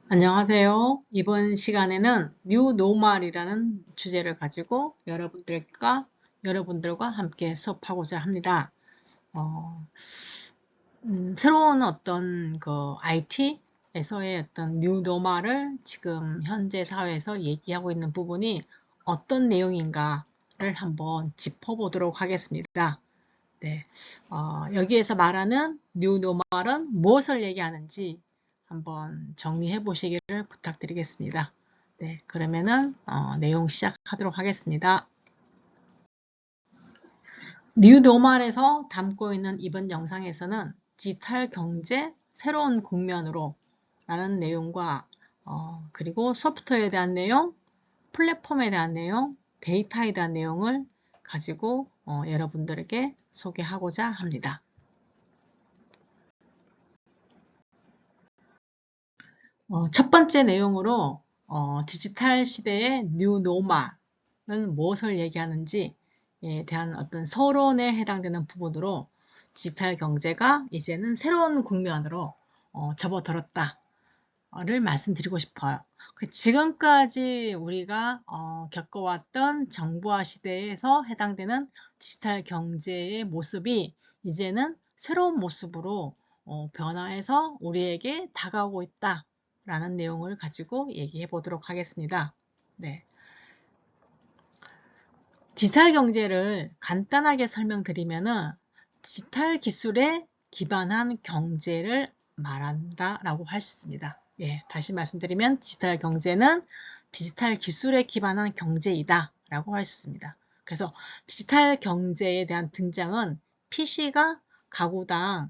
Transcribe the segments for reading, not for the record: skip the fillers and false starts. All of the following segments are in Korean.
안녕하세요. 이번 시간에는 New Normal이라는 주제를 가지고 여러분들과 함께 수업하고자 합니다. 새로운 어떤 IT에서의 어떤 New Normal을 지금 현재 사회에서 얘기하고 있는 부분이 어떤 내용인가를 한번 짚어보도록 하겠습니다. 네, 여기에서 말하는 New Normal은 무엇을 얘기하는지 한번 정리해 보시기를 부탁드리겠습니다. 네, 그러면은 내용 시작하도록 하겠습니다. New Normal에서 담고 있는 이번 영상에서는 디지털 경제 새로운 국면으로 라는 내용과 그리고 소프트웨어에 대한 내용, 플랫폼에 대한 내용, 데이터에 대한 내용을 가지고 여러분들에게 소개하고자 합니다. 첫 번째 내용으로 디지털 시대의 New Normal은 무엇을 얘기하는지에 대한 어떤 서론에 해당되는 부분으로 디지털 경제가 이제는 새로운 국면으로 접어들었다를 말씀드리고 싶어요. 지금까지 우리가 겪어왔던 정보화 시대에서 해당되는 디지털 경제의 모습이 이제는 새로운 모습으로 변화해서 우리에게 다가오고 있다. 라는 내용을 가지고 얘기해 보도록 하겠습니다. 네. 디지털 경제를 간단하게 설명드리면은 디지털 기술에 기반한 경제를 말한다 라고 할 수 있습니다. 예, 다시 말씀드리면 디지털 경제는 디지털 기술에 기반한 경제이다 라고 할 수 있습니다. 그래서 디지털 경제에 대한 등장은 PC가 가구당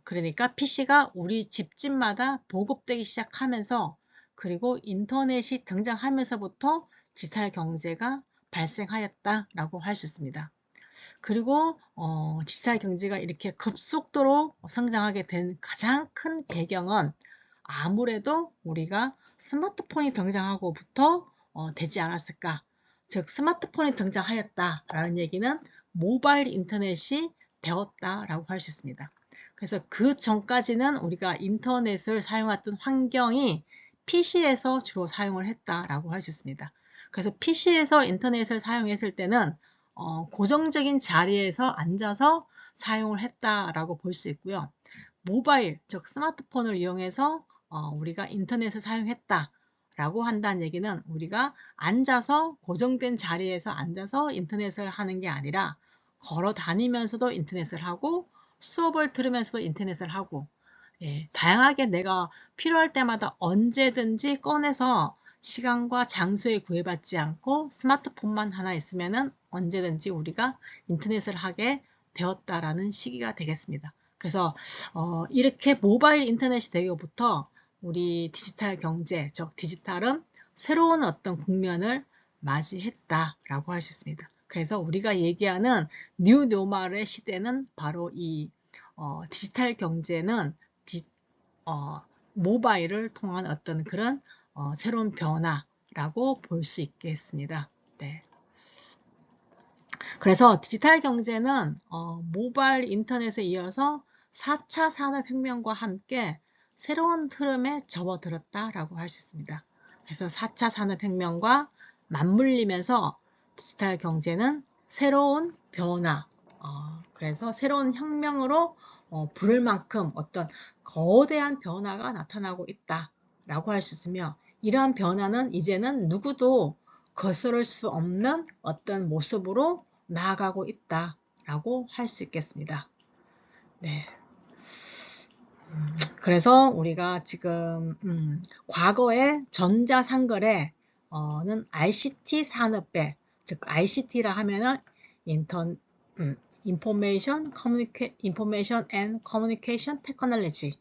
그러니까 PC가 우리 집집마다 보급되기 시작하면서 그리고 인터넷이 등장하면서부터 디지털 경제가 발생하였다라고 할 수 있습니다. 그리고 디지털 경제가 이렇게 급속도로 성장하게 된 가장 큰 배경은 아무래도 우리가 스마트폰이 등장하고부터 되지 않았을까. 즉 스마트폰이 등장하였다라는 얘기는 모바일 인터넷이 되었다라고 할 수 있습니다. 그래서 그 전까지는 우리가 인터넷을 사용했던 환경이 PC에서 주로 사용을 했다라고 할 수 있습니다. 그래서 PC에서 인터넷을 사용했을 때는 고정적인 자리에서 앉아서 사용을 했다라고 볼 수 있고요. 모바일, 즉 스마트폰을 이용해서 우리가 인터넷을 사용했다라고 한다는 얘기는 우리가 앉아서 고정된 자리에서 앉아서 인터넷을 하는 게 아니라 걸어 다니면서도 인터넷을 하고 수업을 들으면서도 인터넷을 하고 다양하게 내가 필요할 때마다 언제든지 꺼내서 시간과 장소에 구애받지 않고 스마트폰만 하나 있으면은 언제든지 우리가 인터넷을 하게 되었다라는 시기가 되겠습니다. 그래서 이렇게 모바일 인터넷이 되고부터 우리 디지털 경제, 즉 디지털은 새로운 어떤 국면을 맞이했다라고 할 수 있습니다. 그래서 우리가 얘기하는 뉴 노멀의 시대는 바로 이 디지털 경제는 모바일을 통한 어떤 그런 새로운 변화라고 볼 수 있겠습니다. 네. 그래서 디지털 경제는 모바일 인터넷에 이어서 4차 산업혁명과 함께 새로운 흐름에 접어들었다라고 할 수 있습니다. 그래서 4차 산업혁명과 맞물리면서 디지털 경제는 새로운 변화, 그래서 새로운 혁명으로 부를 만큼 어떤 거대한 변화가 나타나고 있다라고 할 수 있으며 이러한 변화는 이제는 누구도 거스를 수 없는 어떤 모습으로 나아가고 있다라고 할 수 있겠습니다. 네. 그래서 우리가 지금 과거의 전자상거래는 ICT 산업배, 즉 ICT라 하면은 Information and Communication Technology,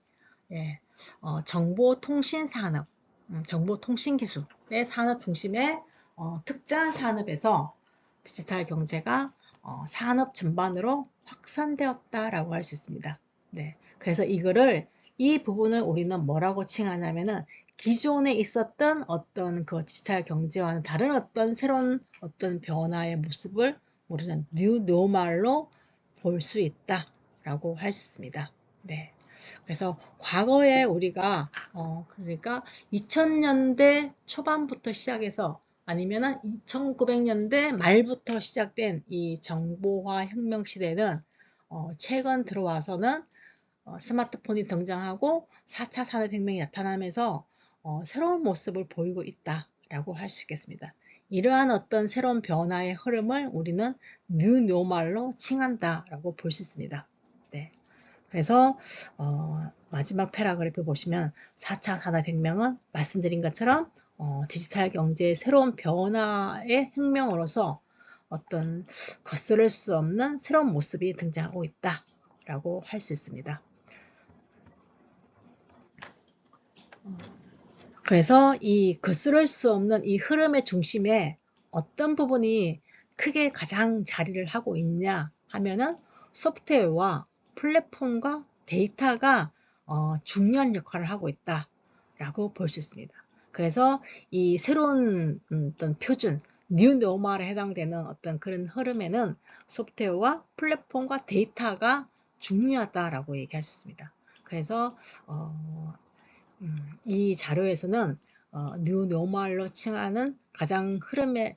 정보통신 산업, 정보통신 기술의 산업 중심의 특정 산업에서 디지털 경제가 산업 전반으로 확산되었다라고 할 수 있습니다. 네, 그래서 이 부분을 우리는 뭐라고 칭하냐면은 기존에 있었던 어떤 그 디지털 경제와는 다른 어떤 새로운 어떤 변화의 모습을 우리는 뉴 노멀로 볼 수 있다라고 할 수 있습니다. 네. 그래서 과거에 우리가 그러니까 2000년대 초반부터 시작해서 아니면은 1900년대 말부터 시작된 이 정보화 혁명 시대는 최근 들어와서는 스마트폰이 등장하고 4차 산업혁명이 나타나면서 새로운 모습을 보이고 있다라고 할 수 있겠습니다. 이러한 어떤 새로운 변화의 흐름을 우리는 뉴 노멀로 칭한다라고 볼 수 있습니다. 네. 그래서 마지막 패러그래프 보시면 4차 산업혁명은 말씀드린 것처럼 디지털 경제의 새로운 변화의 혁명으로서 어떤 거스를 수 없는 새로운 모습이 등장하고 있다라고 할 수 있습니다. 그래서 이 거스를 수 없는 이 흐름의 중심에 어떤 부분이 크게 가장 자리를 하고 있냐 하면은 소프트웨어와 플랫폼과 데이터가 중요한 역할을 하고 있다라고 볼 수 있습니다. 그래서 이 새로운 어떤 표준, 뉴 노멀에 해당되는 어떤 그런 흐름에는 소프트웨어와 플랫폼과 데이터가 중요하다라고 얘기할 수 있습니다. 그래서 이 자료에서는 뉴 노멀로 칭하는 가장 흐름에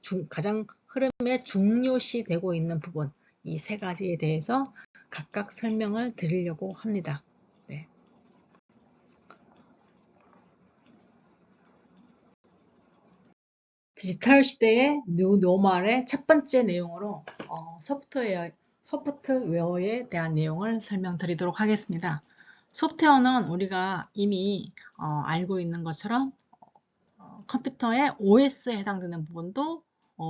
중요시되고 있는 부분, 이 세 가지에 대해서 각각 설명을 드리려고 합니다. 네. 디지털 시대의 뉴 노멀의 첫 번째 내용으로 소프트웨어에 대한 내용을 설명드리도록 하겠습니다. 소프트웨어는 우리가 이미 알고 있는 것처럼 컴퓨터의 OS에 해당되는 부분도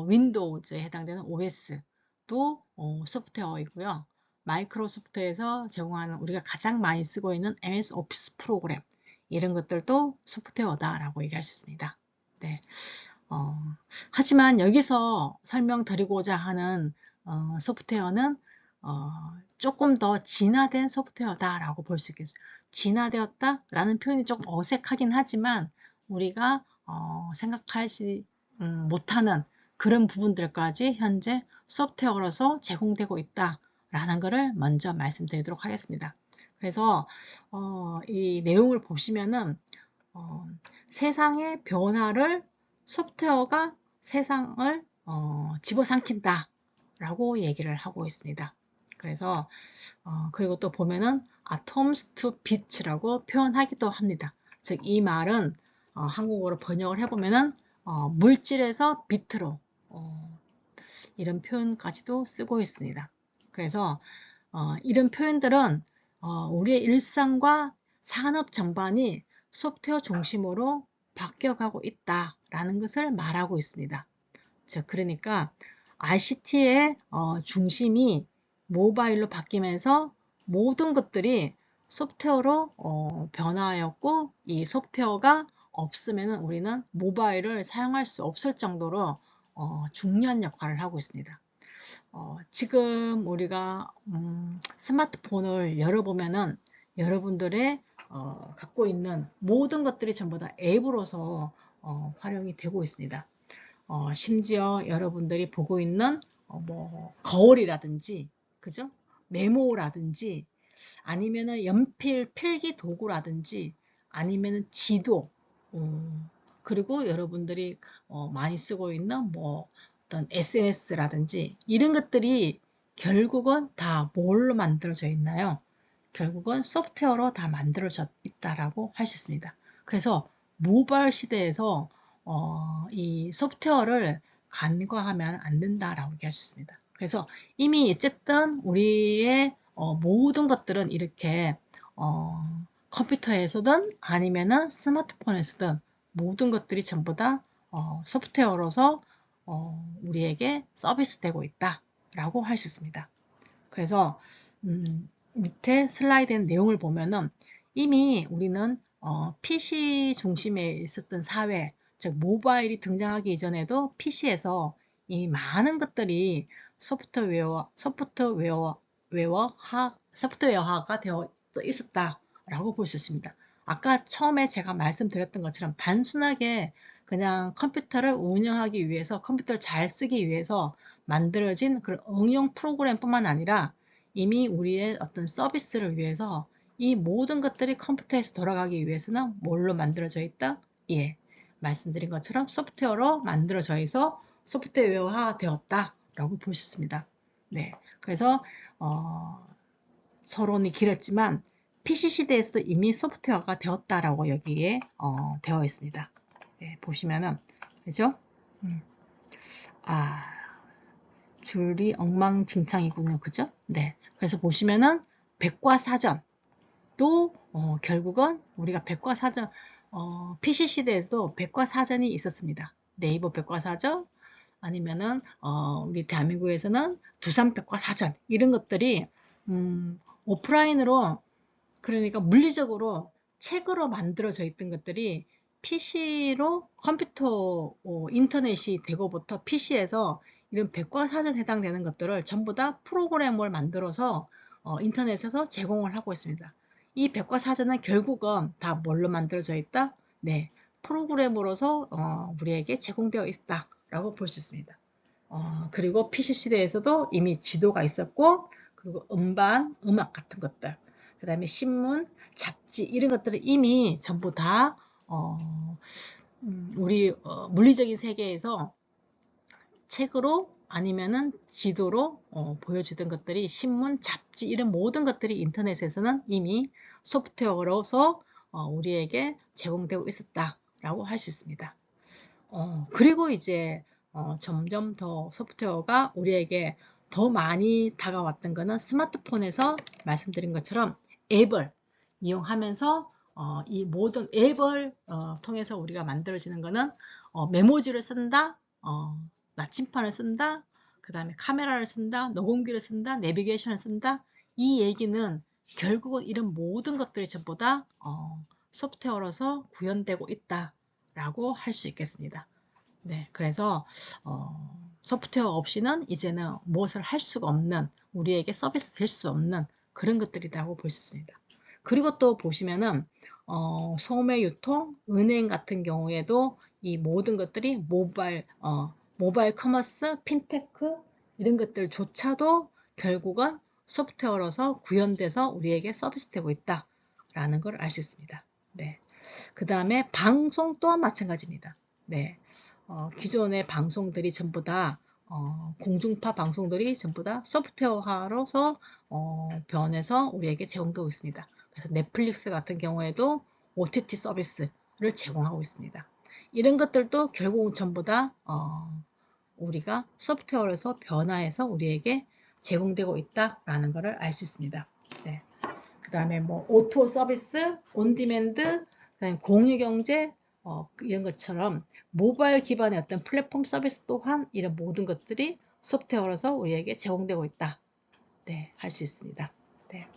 윈도우즈에 해당되는 OS도 소프트웨어이고요. 마이크로소프트에서 제공하는 우리가 가장 많이 쓰고 있는 MS 오피스 프로그램 이런 것들도 소프트웨어다라고 얘기할 수 있습니다. 네. 하지만 여기서 설명드리고자 하는 소프트웨어는 조금 더 진화된 소프트웨어다라고 볼 수 있겠습니다. 진화되었다라는 표현이 조금 어색하긴 하지만 우리가 생각하지 못하는 그런 부분들까지 현재 소프트웨어로서 제공되고 있다라는 것을 먼저 말씀드리도록 하겠습니다. 그래서 이 내용을 보시면은 세상의 변화를 소프트웨어가 세상을 집어삼킨다 라고 얘기를 하고 있습니다. 그래서 그리고 또 보면은 atoms to bit라고 표현하기도 합니다. 즉 이 말은 한국어로 번역을 해보면은 물질에서 비트로 이런 표현까지도 쓰고 있습니다. 그래서 이런 표현들은 우리의 일상과 산업 전반이 소프트웨어 중심으로 바뀌어가고 있다라는 것을 말하고 있습니다. 즉 그러니까 ICT의 중심이 모바일로 바뀌면서 모든 것들이 소프트웨어로 변화하였고 이 소프트웨어가 없으면 우리는 모바일을 사용할 수 없을 정도로 중요한 역할을 하고 있습니다. 지금 우리가 스마트폰을 열어보면은 여러분들의 갖고 있는 모든 것들이 전부 다 앱으로서 활용이 되고 있습니다. 심지어 여러분들이 보고 있는 뭐 거울이라든지 그죠? 메모라든지 아니면은 연필 필기 도구라든지 아니면은 지도 그리고 여러분들이 많이 쓰고 있는 뭐 어떤 SNS라든지 이런 것들이 결국은 다 뭘로 만들어져 있나요? 결국은 소프트웨어로 다 만들어져 있다라고 할 수 있습니다. 그래서 모바일 시대에서 이 소프트웨어를 간과하면 안 된다라고 얘기할 수 있습니다. 그래서 이미 어쨌든 우리의 모든 것들은 이렇게 컴퓨터에서든 아니면은 스마트폰에서든 모든 것들이 전부 다 소프트웨어로서 우리에게 서비스되고 있다라고 할 수 있습니다. 그래서 밑에 슬라이드의 내용을 보면은 이미 우리는 PC 중심에 있었던 사회, 즉 모바일이 등장하기 이전에도 PC에서 이 많은 것들이 소프트웨어화가 되어 있었다라고 볼 수 있습니다. 아까 처음에 제가 말씀드렸던 것처럼 단순하게 그냥 컴퓨터를 운영하기 위해서 컴퓨터를 잘 쓰기 위해서 만들어진 그런 응용 프로그램뿐만 아니라 이미 우리의 어떤 서비스를 위해서 이 모든 것들이 컴퓨터에서 돌아가기 위해서는 뭘로 만들어져 있다? 예, 말씀드린 것처럼 소프트웨어로 만들어져 있어 소프트웨어화 되었다라고 볼 수 있습니다. 네, 그래서 서론이 길었지만 PC 시대에서도 이미 소프트웨어가 되었다라고 여기에 되어 있습니다. 네, 보시면은 그죠? 줄이 엉망진창이군요. 그죠? 네. 그래서 보시면은 백과사전도 결국은 우리가 백과사전 PC 시대에도 백과사전이 있었습니다. 네이버 백과사전 아니면은 우리 대한민국에서는 두산 백과사전 이런 것들이 오프라인으로 그러니까 물리적으로 책으로 만들어져 있던 것들이 PC로 컴퓨터 인터넷이 되고부터 PC에서 이런 백과사전 해당되는 것들을 전부 다 프로그램을 만들어서 인터넷에서 제공을 하고 있습니다. 이 백과사전은 결국은 다 뭘로 만들어져 있다? 네, 프로그램으로서 우리에게 제공되어 있다라고 볼 수 있습니다. 그리고 PC 시대에서도 이미 지도가 있었고, 그리고 음반, 음악 같은 것들, 그 다음에 신문, 잡지 이런 것들을 이미 전부 다 우리 물리적인 세계에서 책으로 아니면은 지도로 보여주던 것들이 신문, 잡지 이런 모든 것들이 인터넷에서는 이미 소프트웨어로서 우리에게 제공되고 있었다라고 할 수 있습니다. 그리고 이제 점점 더 소프트웨어가 우리에게 더 많이 다가왔던 거는 스마트폰에서 말씀드린 것처럼 앱을 이용하면서 이 모든 앱을 통해서 우리가 만들어지는 거는 메모지를 쓴다, 나침판을 쓴다, 그 다음에 카메라를 쓴다, 녹음기를 쓴다, 내비게이션을 쓴다. 이 얘기는 결국은 이런 모든 것들이 전부 다 소프트웨어로서 구현되고 있다라고 할 수 있겠습니다. 네, 그래서 소프트웨어 없이는 이제는 무엇을 할 수가 없는, 우리에게 서비스 될 수 없는 그런 것들이라고 볼 수 있습니다. 그리고 또 보시면은 소매 유통, 은행 같은 경우에도 이 모든 것들이 모바일 커머스, 핀테크 이런 것들조차도 결국은 소프트웨어로서 구현돼서 우리에게 서비스되고 있다라는 걸 알 수 있습니다. 네. 그 다음에 방송 또한 마찬가지입니다. 네. 기존의 방송들이 전부 다 공중파 방송들이 전부 다 소프트웨어화로서 변해서 우리에게 제공되고 있습니다. 그래서 넷플릭스 같은 경우에도 OTT 서비스를 제공하고 있습니다. 이런 것들도 결국은 전부 다 우리가 소프트웨어에서 변화해서 우리에게 제공되고 있다라는 것을 알 수 있습니다. 네. 그 다음에 뭐 오토 서비스, 온디맨드, 그다음에 공유경제 이런 것처럼 모바일 기반의 어떤 플랫폼 서비스 또한 이런 모든 것들이 소프트웨어로서 우리에게 제공되고 있다. 네, 할 수 있습니다. 네.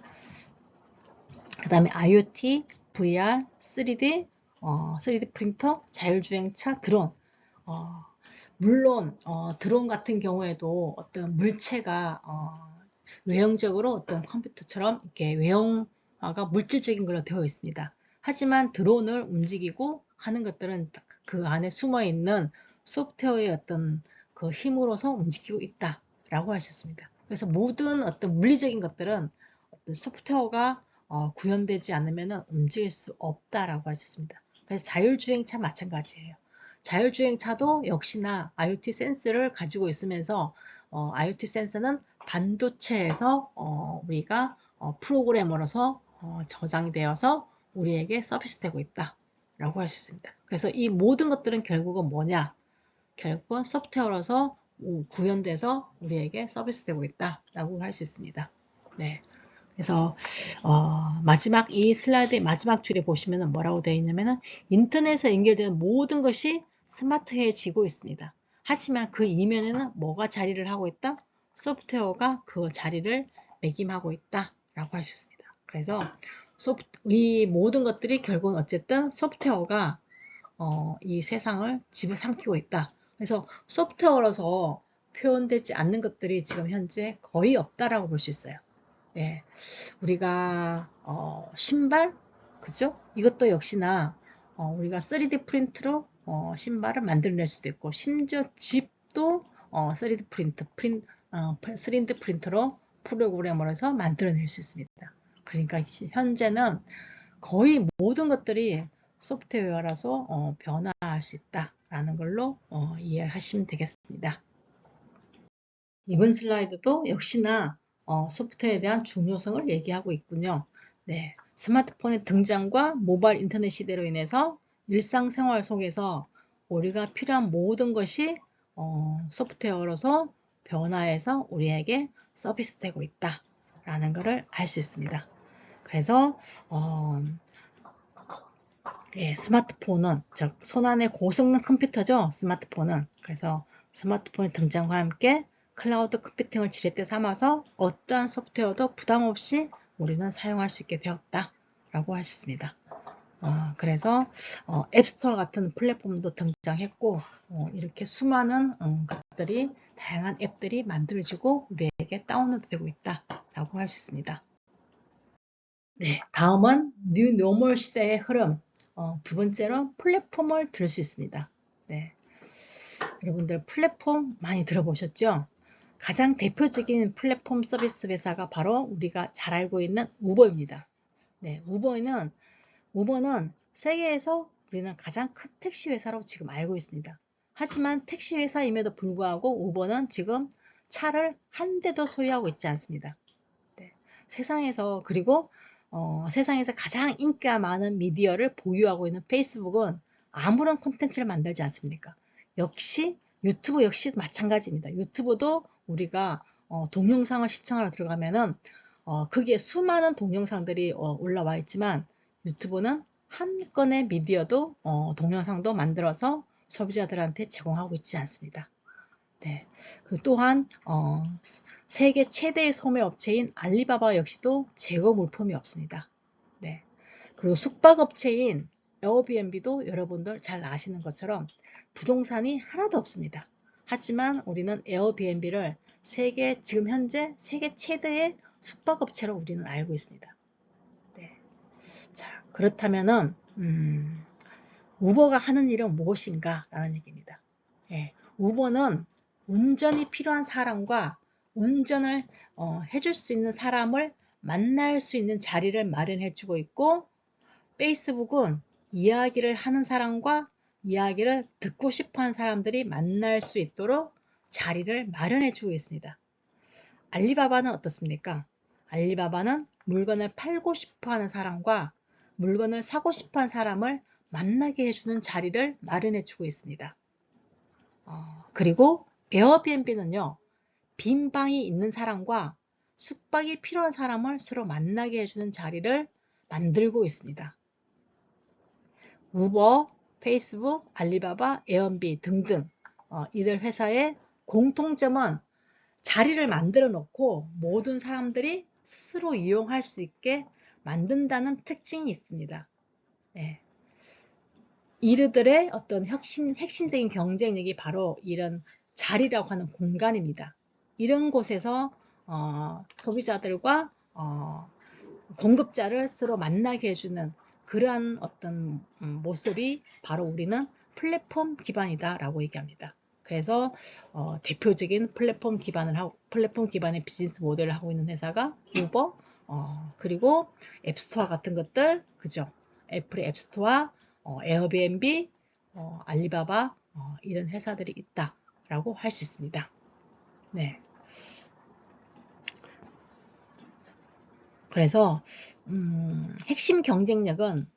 그 다음에 IoT, VR, 3D, 3D 프린터, 자율주행차, 드론. 물론 드론 같은 경우에도 어떤 물체가 외형적으로 어떤 컴퓨터처럼 이렇게 외형화가 물질적인 걸로 되어 있습니다. 하지만 드론을 움직이고 하는 것들은 그 안에 숨어 있는 소프트웨어의 어떤 그 힘으로서 움직이고 있다라고 할 수 있습니다. 그래서 모든 어떤 물리적인 것들은 어떤 소프트웨어가 구현되지 않으면 움직일 수 없다라고 할 수 있습니다. 그래서 자율주행차 마찬가지예요. 자율주행차도 역시나 IoT 센스를 가지고 있으면서 IoT 센서는 반도체에서 우리가 프로그래머로서 저장이 되어서 우리에게 서비스되고 있다라고 할 수 있습니다. 그래서 이 모든 것들은 결국은 뭐냐? 결국은 소프트웨어로서 구현돼서 우리에게 서비스되고 있다라고 할 수 있습니다. 네. 그래서 마지막 이 슬라이드의 마지막 줄에 보시면 뭐라고 되어 있냐면은 인터넷에 연결되는 모든 것이 스마트해지고 있습니다. 하지만 그 이면에는 뭐가 자리를 하고 있다? 소프트웨어가 그 자리를 매김하고 있다라고 할 수 있습니다. 그래서 이 모든 것들이 결국은 어쨌든 소프트웨어가 이 세상을 집어삼키고 있다. 그래서 소프트웨어로서 표현되지 않는 것들이 지금 현재 거의 없다라고 볼 수 있어요. 예, 우리가 신발, 그죠? 이것도 역시나 우리가 3D 프린트로 신발을 만들어낼 수도 있고, 심지어 집도 3D 프린터로 프로그램을 해서 만들어낼 수 있습니다. 그러니까 현재는 거의 모든 것들이 소프트웨어라서 변화할 수 있다라는 걸로 이해를 하시면 되겠습니다. 이번 슬라이드도 역시나 소프트웨어에 대한 중요성을 얘기하고 있군요. 네, 스마트폰의 등장과 모바일 인터넷 시대로 인해서 일상생활 속에서 우리가 필요한 모든 것이 소프트웨어로서 변화해서 우리에게 서비스되고 있다라는 것을 알 수 있습니다. 그래서 예, 스마트폰은 즉 손안의 고성능 컴퓨터죠. 스마트폰은. 그래서 스마트폰의 등장과 함께 클라우드 컴퓨팅을 지렛대 삼아서 어떠한 소프트웨어도 부담 없이 우리는 사용할 수 있게 되었다라고 할 수 있습니다. 그래서 앱스토어 같은 플랫폼도 등장했고 이렇게 수많은 것들이 다양한 앱들이 만들어지고 우리에게 다운로드되고 있다라고 할 수 있습니다. 네, 다음은 뉴 노멀 시대의 흐름. 두 번째로 플랫폼을 들을 수 있습니다. 네, 여러분들 플랫폼 많이 들어보셨죠? 가장 대표적인 플랫폼 서비스 회사가 바로 우리가 잘 알고 있는 우버입니다. 네, 우버는 세계에서 우리는 가장 큰 택시 회사로 지금 알고 있습니다. 하지만 택시 회사임에도 불구하고 우버는 지금 차를 한 대도 소유하고 있지 않습니다. 네, 그리고 세상에서 가장 인기가 많은 미디어를 보유하고 있는 페이스북은 아무런 콘텐츠를 만들지 않습니까? 역시 유튜브 역시 마찬가지입니다. 유튜브도 우리가 동영상을 시청하러 들어가면은 거기에 수많은 동영상들이 올라와 있지만 유튜브는 한 건의 미디어도 동영상도 만들어서 소비자들한테 제공하고 있지 않습니다. 네. 또한 세계 최대의 소매 업체인 알리바바 역시도 재고 물품이 없습니다. 네. 그리고 숙박업체인 에어비앤비도 여러분들 잘 아시는 것처럼 부동산이 하나도 없습니다. 하지만 우리는 에어비앤비를 지금 현재 세계 최대의 숙박업체로 우리는 알고 있습니다. 네. 자, 그렇다면은 우버가 하는 일은 무엇인가 라는 얘기입니다. 예, 우버는 운전이 필요한 사람과 운전을 해줄 수 있는 사람을 만날 수 있는 자리를 마련해 주고 있고, 페이스북은 이야기를 하는 사람과 이야기를 듣고 싶어 하는 사람들이 만날 수 있도록 자리를 마련해 주고 있습니다. 알리바바는 어떻습니까? 알리바바는 물건을 팔고 싶어 하는 사람과 물건을 사고 싶어 하는 사람을 만나게 해주는 자리를 마련해 주고 있습니다. 그리고 에어비앤비는요, 빈 방이 있는 사람과 숙박이 필요한 사람을 서로 만나게 해주는 자리를 만들고 있습니다. 우버, 페이스북, 알리바바, 에어비앤비 등등 이들 회사의 공통점은 자리를 만들어 놓고 모든 사람들이 스스로 이용할 수 있게 만든다는 특징이 있습니다. 네. 이들의 어떤 핵심적인 경쟁력이 바로 이런 자리라고 하는 공간입니다. 이런 곳에서 소비자들과 공급자를 서로 만나게 해주는 그러한 어떤 모습이 바로 우리는 플랫폼 기반이다라고 얘기합니다. 그래서 대표적인 플랫폼 기반의 비즈니스 모델을 하고 있는 회사가 우버, 그리고 앱스토어 같은 것들, 그죠? 애플의 앱스토어, 에어비앤비, 알리바바 이런 회사들이 있다라고 할 수 있습니다. 네. 그래서 핵심 경쟁력은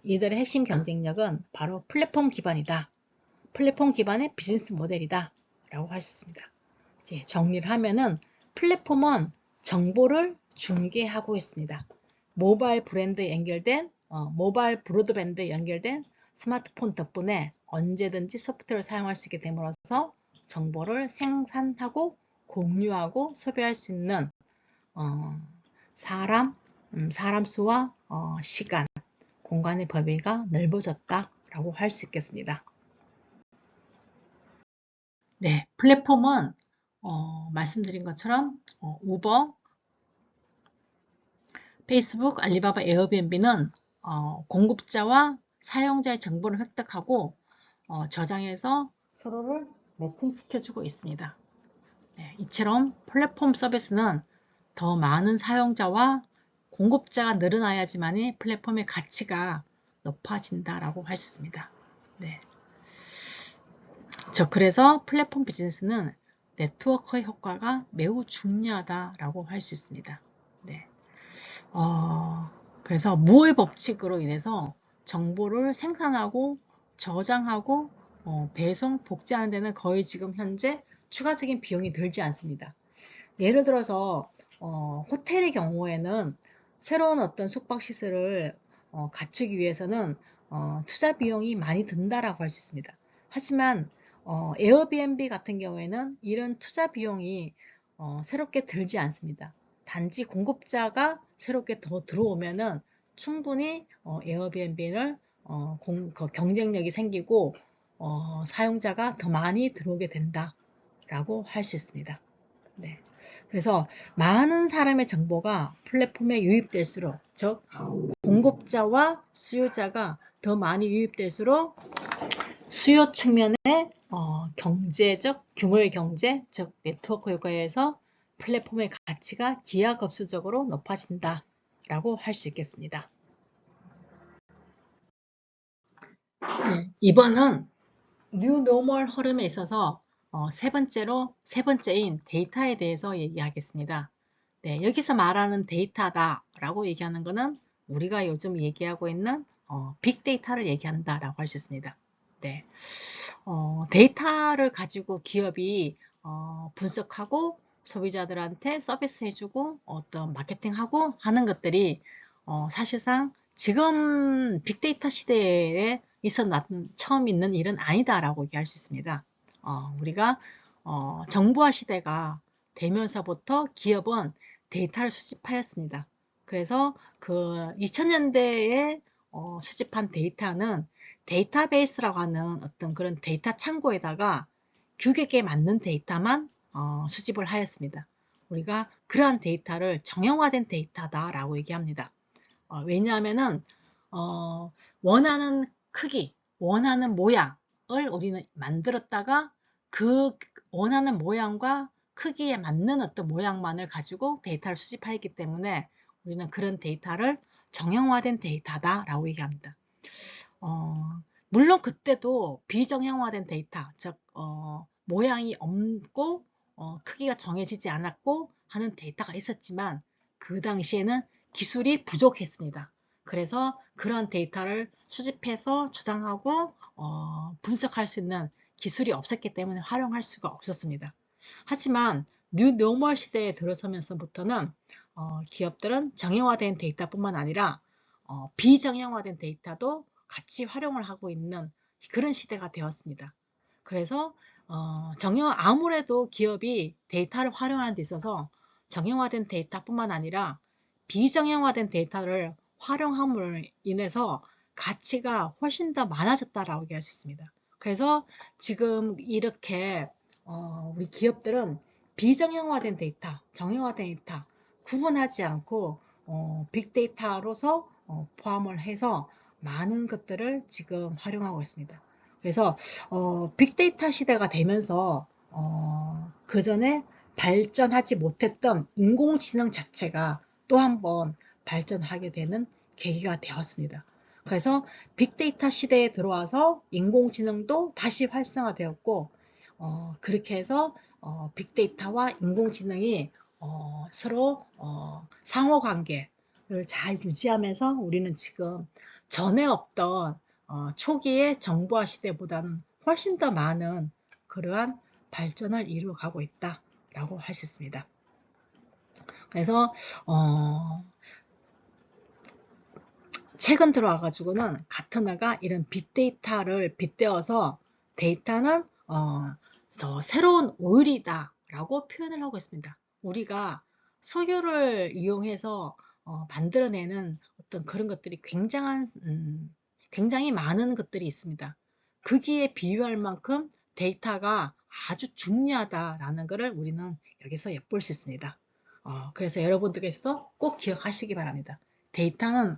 이들의 핵심 경쟁력은 바로 플랫폼 기반이다. 플랫폼 기반의 비즈니스 모델이다 라고 할 수 있습니다. 이제 정리를 하면은 플랫폼은 정보를 중개하고 있습니다. 모바일 브로드밴드 연결된 스마트폰 덕분에 언제든지 소프트웨어를 사용할 수 있게 됨으로써 정보를 생산하고 공유하고 소비할 수 있는 사람 수와 시간, 공간의 범위가 넓어졌다라고 할 수 있겠습니다. 네, 플랫폼은 말씀드린 것처럼 우버, 페이스북, 알리바바, 에어비앤비는 공급자와 사용자의 정보를 획득하고 저장해서 서로를 매칭시켜주고 있습니다. 네, 이처럼 플랫폼 서비스는 더 많은 사용자와 공급자가 늘어나야지만이 플랫폼의 가치가 높아진다라고 할 수 있습니다. 네. 그래서 플랫폼 비즈니스는 네트워크의 효과가 매우 중요하다라고 할 수 있습니다. 네. 그래서 무의 법칙으로 인해서 정보를 생산하고 저장하고 배송, 복제하는 데는 거의 지금 현재 추가적인 비용이 들지 않습니다. 예를 들어서 호텔의 경우에는 새로운 어떤 숙박시설을 갖추기 위해서는 투자 비용이 많이 든다라고 할 수 있습니다. 하지만 에어비앤비 같은 경우에는 이런 투자 비용이 새롭게 들지 않습니다. 단지 공급자가 새롭게 더 들어오면은 충분히 에어비앤비를 경쟁력이 생기고 사용자가 더 많이 들어오게 된다라고 할 수 있습니다. 네. 그래서 많은 사람의 정보가 플랫폼에 유입될수록, 즉 공급자와 수요자가 더 많이 유입될수록 수요 측면의 경제적 규모의 경제, 즉 네트워크 효과에 의해서 플랫폼의 가치가 기하급수적으로 높아진다라고 할 수 있겠습니다. 네, 이번은 뉴 노멀 흐름에 있어서 세 번째인 데이터에 대해서 얘기하겠습니다. 네, 여기서 말하는 데이터다라고 얘기하는 것은 우리가 요즘 얘기하고 있는 빅데이터를 얘기한다라고 할 수 있습니다. 네, 데이터를 가지고 기업이 분석하고 소비자들한테 서비스해주고 어떤 마케팅하고 하는 것들이 사실상 지금 빅데이터 시대에 처음 있는 일은 아니다라고 얘기할 수 있습니다. 우리가 정보화 시대가 되면서부터 기업은 데이터를 수집하였습니다. 그래서 그 2000년대에 수집한 데이터는 데이터베이스라고 하는 어떤 그런 데이터 창고에다가 규격에 맞는 데이터만 수집을 하였습니다. 우리가 그러한 데이터를 정형화된 데이터다라고 얘기합니다. 왜냐하면은 원하는 크기, 원하는 모양을 우리는 만들었다가 그 원하는 모양과 크기에 맞는 어떤 모양만을 가지고 데이터를 수집하였기 때문에 우리는 그런 데이터를 정형화된 데이터다라고 얘기합니다. 물론 그때도 비정형화된 데이터, 즉 모양이 없고 크기가 정해지지 않았고 하는 데이터가 있었지만 그 당시에는 기술이 부족했습니다. 그래서 그런 데이터를 수집해서 저장하고 분석할 수 있는 기술이 없었기 때문에 활용할 수가 없었습니다. 하지만 뉴 노멀 시대에 들어서면서부터는 기업들은 정형화된 데이터뿐만 아니라 비정형화된 데이터도 같이 활용을 하고 있는 그런 시대가 되었습니다. 그래서 아무래도 기업이 데이터를 활용하는 데 있어서 정형화된 데이터뿐만 아니라 비정형화된 데이터를 활용함으로 인해서 가치가 훨씬 더 많아졌다라고 얘기할 수 있습니다. 그래서 지금 이렇게 우리 기업들은 비정형화된 데이터, 정형화된 데이터 구분하지 않고 빅데이터로서 포함을 해서 많은 것들을 지금 활용하고 있습니다. 그래서 빅데이터 시대가 되면서 그 전에 발전하지 못했던 인공지능 자체가 또 한 번 발전하게 되는 계기가 되었습니다. 그래서 빅데이터 시대에 들어와서 인공지능도 다시 활성화되었고 그렇게 해서 빅데이터와 인공지능이 서로 상호관계를 잘 유지하면서 우리는 지금 전에 없던 초기의 정보화 시대보다는 훨씬 더 많은 그러한 발전을 이루어가고 있다라고 할 수 있습니다. 그래서 최근 들어와 가지고는 가트너가 이런 빅데이터를 빗대어서 데이터는 더 새로운 오일이다 라고 표현을 하고 있습니다. 우리가 석유를 이용해서 만들어내는 어떤 그런 것들이 굉장히 많은 것들이 있습니다. 거기에 비유할 만큼 데이터가 아주 중요하다라는 것을 우리는 여기서 엿볼 수 있습니다. 그래서 여러분들께서도 꼭 기억하시기 바랍니다. 데이터는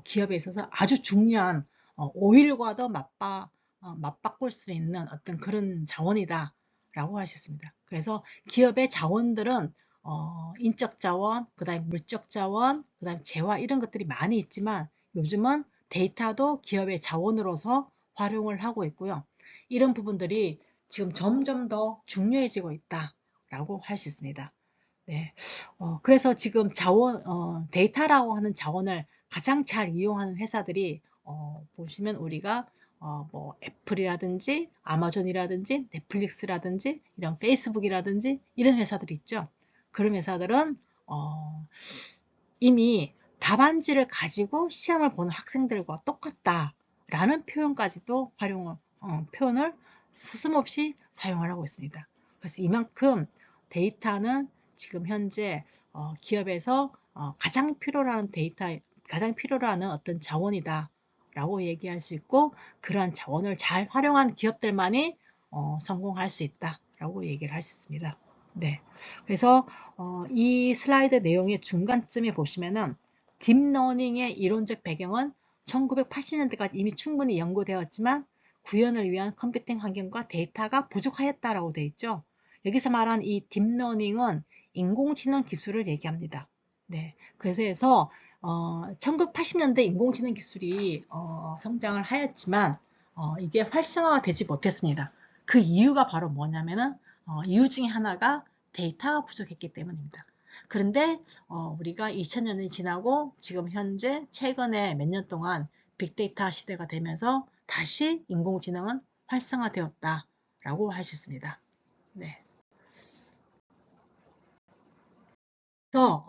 기업에 있어서 아주 중요한 오일과도 맞바꿀 수 있는 어떤 그런 자원이다 라고 할 수 있습니다. 그래서 기업의 자원들은 인적 자원, 그 다음에 물적 자원, 그 다음에 재화 이런 것들이 많이 있지만 요즘은 데이터도 기업의 자원으로서 활용을 하고 있고요. 이런 부분들이 지금 점점 더 중요해지고 있다라고 할 수 있습니다. 네. 그래서 지금 데이터라고 하는 자원을 가장 잘 이용하는 회사들이, 보시면 우리가, 뭐, 애플이라든지, 아마존이라든지, 넷플릭스라든지, 이런 페이스북이라든지, 이런 회사들 있죠. 그런 회사들은, 이미 답안지를 가지고 시험을 보는 학생들과 똑같다라는 표현까지도 표현을 스스럼없이 사용을 하고 있습니다. 그래서 이만큼 데이터는 지금 현재 기업에서 가장 필요로 하는 가장 필요로 하는 어떤 자원이다 라고 얘기할 수 있고, 그러한 자원을 잘 활용한 기업들만이 성공할 수 있다 라고 얘기를 할 수 있습니다. 네. 그래서 이 슬라이드 내용의 중간쯤에 보시면은 딥러닝의 이론적 배경은 1980년대까지 이미 충분히 연구되었지만 구현을 위한 컴퓨팅 환경과 데이터가 부족하였다라고 되어 있죠. 여기서 말한 이 딥러닝은 인공지능 기술을 얘기합니다. 네. 그래서 1980년대 인공지능 기술이 성장을 하였지만 이게 활성화가 되지 못했습니다. 그 이유가 바로 뭐냐면은 이유 중에 하나가 데이터가 부족했기 때문입니다. 그런데 우리가 2000년이 지나고 지금 현재 최근에 몇 년 동안 빅데이터 시대가 되면서 다시 인공지능은 활성화되었다라고 할 수 있습니다. 네. 그래서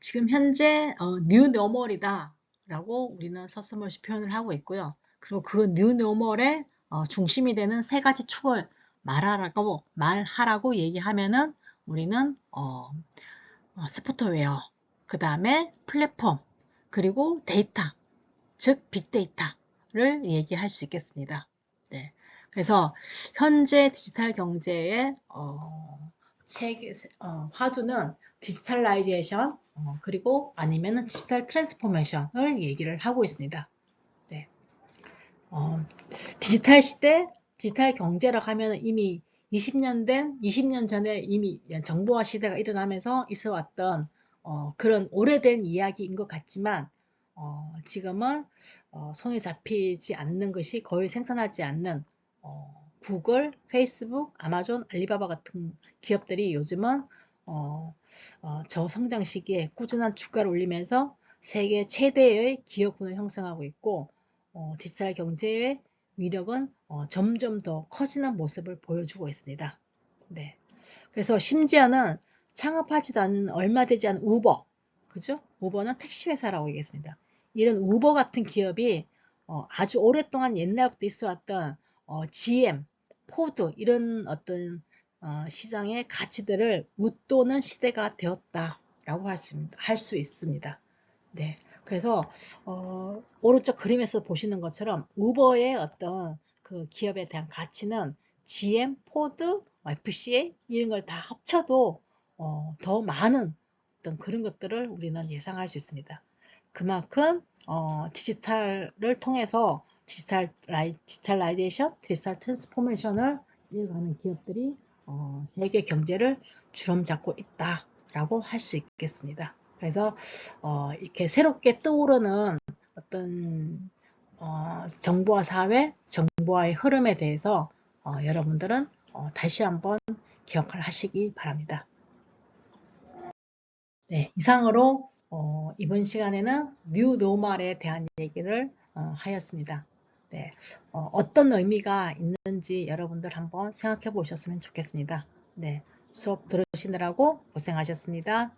지금 현재 뉴 노멀이다 라고 우리는 서슴없이 표현을 하고 있고요. 그리고 그 뉴 노멀의 중심이 되는 세 가지 축을 말하라고 얘기하면은 우리는 소프트웨어, 그 다음에 플랫폼, 그리고 데이터, 즉 빅데이터를 얘기할 수 있겠습니다. 네. 그래서 현재 디지털 경제의 화두는 디지털라이제이션, 그리고 아니면 디지털 트랜스포메이션을 얘기를 하고 있습니다. 네. 디지털 시대, 디지털 경제라고 하면 이미 20년 전에 이미 정보화 시대가 일어나면서 있어 왔던 그런 오래된 이야기인 것 같지만 지금은 손에 잡히지 않는 것이 거의 생산하지 않는 구글, 페이스북, 아마존, 알리바바 같은 기업들이 요즘은 저성장 시기에 꾸준한 주가를 올리면서 세계 최대의 기업군을 형성하고 있고 디지털 경제의 위력은 점점 더 커지는 모습을 보여주고 있습니다. 네. 그래서 심지어는 창업하지도 않은 얼마 되지 않은 우버, 그죠? 우버는 택시 회사라고 얘기했습니다. 이런 우버 같은 기업이 아주 오랫동안 옛날부터 있어왔던 GM, 포드 이런 어떤 시장의 가치들을 웃도는 시대가 되었다라고 할 수 있습니다. 네. 그래서 오른쪽 그림에서 보시는 것처럼 우버의 어떤 그 기업에 대한 가치는 GM, 포드, FCA 이런 걸 다 합쳐도 더 많은 어떤 그런 것들을 우리는 예상할 수 있습니다. 그만큼 디지털을 통해서 디지털라이제이션, 디지털 트랜스포메이션을 이어가는 기업들이 세계 경제를 주름잡고 있다라고 할 수 있겠습니다. 그래서 이렇게 새롭게 떠오르는 어떤 정보화 사회, 정보화의 흐름에 대해서 여러분들은 다시 한번 기억을 하시기 바랍니다. 네, 이상으로 이번 시간에는 뉴 노멀에 대한 얘기를 하였습니다. 네, 어떤 의미가 있는지 여러분들 한번 생각해 보셨으면 좋겠습니다. 네, 수업 들으시느라고 고생하셨습니다.